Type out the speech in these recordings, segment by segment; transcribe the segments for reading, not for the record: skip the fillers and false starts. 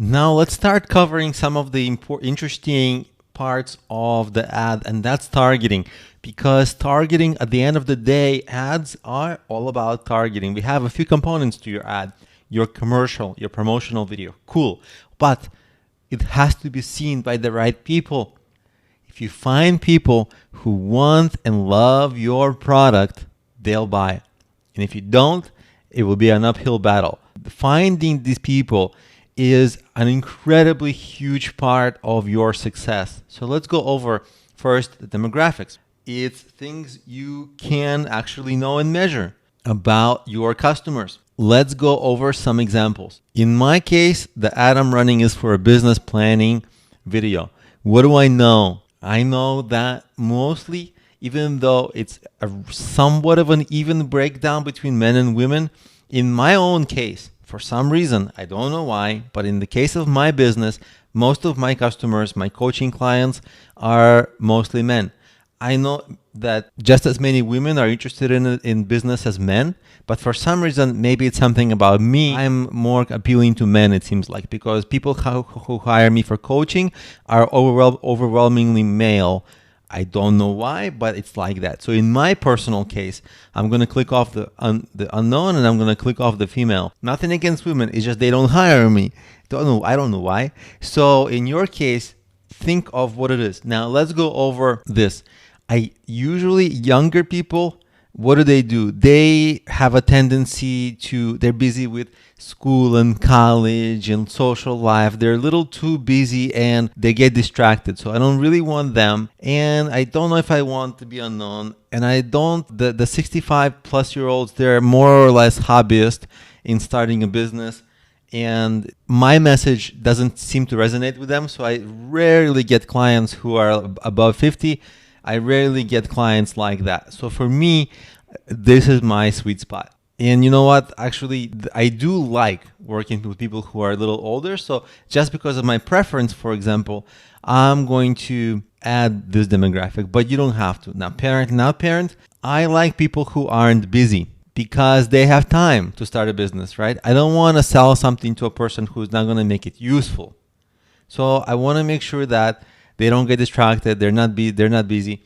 Now let's start covering some of the interesting parts of the ad, and that's targeting. Because targeting, at the end of the day, ads are all about targeting. We have a few components to your ad: your commercial, your promotional video. Cool. But it has to be seen by the right people. If you find people who want and love your product, they'll buy. And if you don't, it will be an uphill battle. Finding these people is an incredibly huge part of your success. So let's go over first the demographics. It's things you can actually know and measure about your customers. Let's go over some examples. In my case, the ad I'm running is for a business planning video. What do I know? I know that mostly, even though it's somewhat of an even breakdown between men and women, in my own case, for some reason, I don't know why, but in the case of my business, most of my customers, my coaching clients, are mostly men. I know that just as many women are interested in business as men, but for some reason, maybe it's something about me. I'm more appealing to men, it seems like, because people who hire me for coaching are overwhelmingly male. I don't know why, but it's like that. So in my personal case, I'm going to click off the unknown, and I'm going to click off the female. Nothing against women. It's just they don't hire me. I don't know why. So in your case, think of what it is. Now let's go over this. Younger people, what do? They have a tendency they're busy with school and college and social life. They're a little too busy and they get distracted. So I don't really want them. And I don't know if I want to be unknown. And the 65 plus year olds, they're more or less hobbyists in starting a business. And my message doesn't seem to resonate with them. So I rarely get clients who are above 50. I rarely get clients like that. So for me, this is my sweet spot. And you know what? Actually, I do like working with people who are a little older. So just because of my preference, for example, I'm going to add this demographic, but you don't have to. Now, not parent, I like people who aren't busy because they have time to start a business, right? I don't want to sell something to a person who's not going to make it useful. So I want to make sure that they don't get distracted. They're not busy.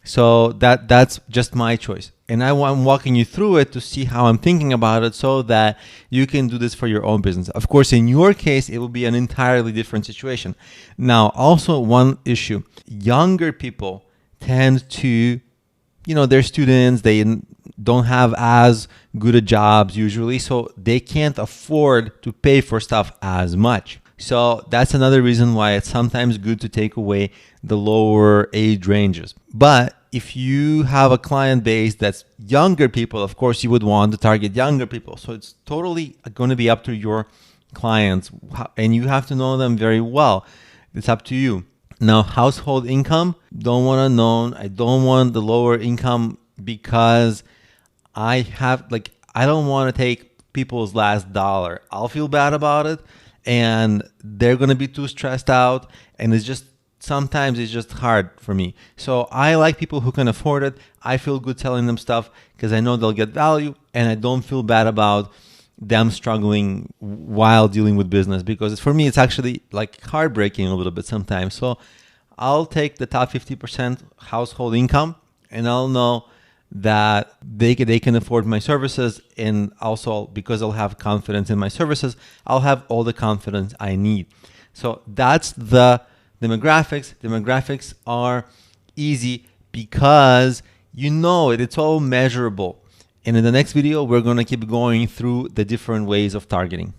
So that's just my choice. And I'm walking you through it to see how I'm thinking about it so that you can do this for your own business. Of course, in your case, it will be an entirely different situation. Now, also one issue. Younger people tend to, they're students. They don't have as good a jobs usually, so they can't afford to pay for stuff as much. So that's another reason why it's sometimes good to take away the lower age ranges. But if you have a client base that's younger people, of course, you would want to target younger people. So it's totally going to be up to your clients, and you have to know them very well. It's up to you. Now, household income, don't want unknown. I don't want the lower income because I don't want to take people's last dollar. I'll feel bad about it. And they're going to be too stressed out. And sometimes it's just hard for me. So I like people who can afford it. I feel good telling them stuff because I know they'll get value. And I don't feel bad about them struggling while dealing with business. Because for me, it's actually like heartbreaking a little bit sometimes. So I'll take the top 50% household income. And I'll know that they can afford my services, and also because I'll have confidence in my services, I'll have all the confidence I need. So that's the demographics. Demographics are easy because it's all measurable. And in the next video, we're going to keep going through the different ways of targeting.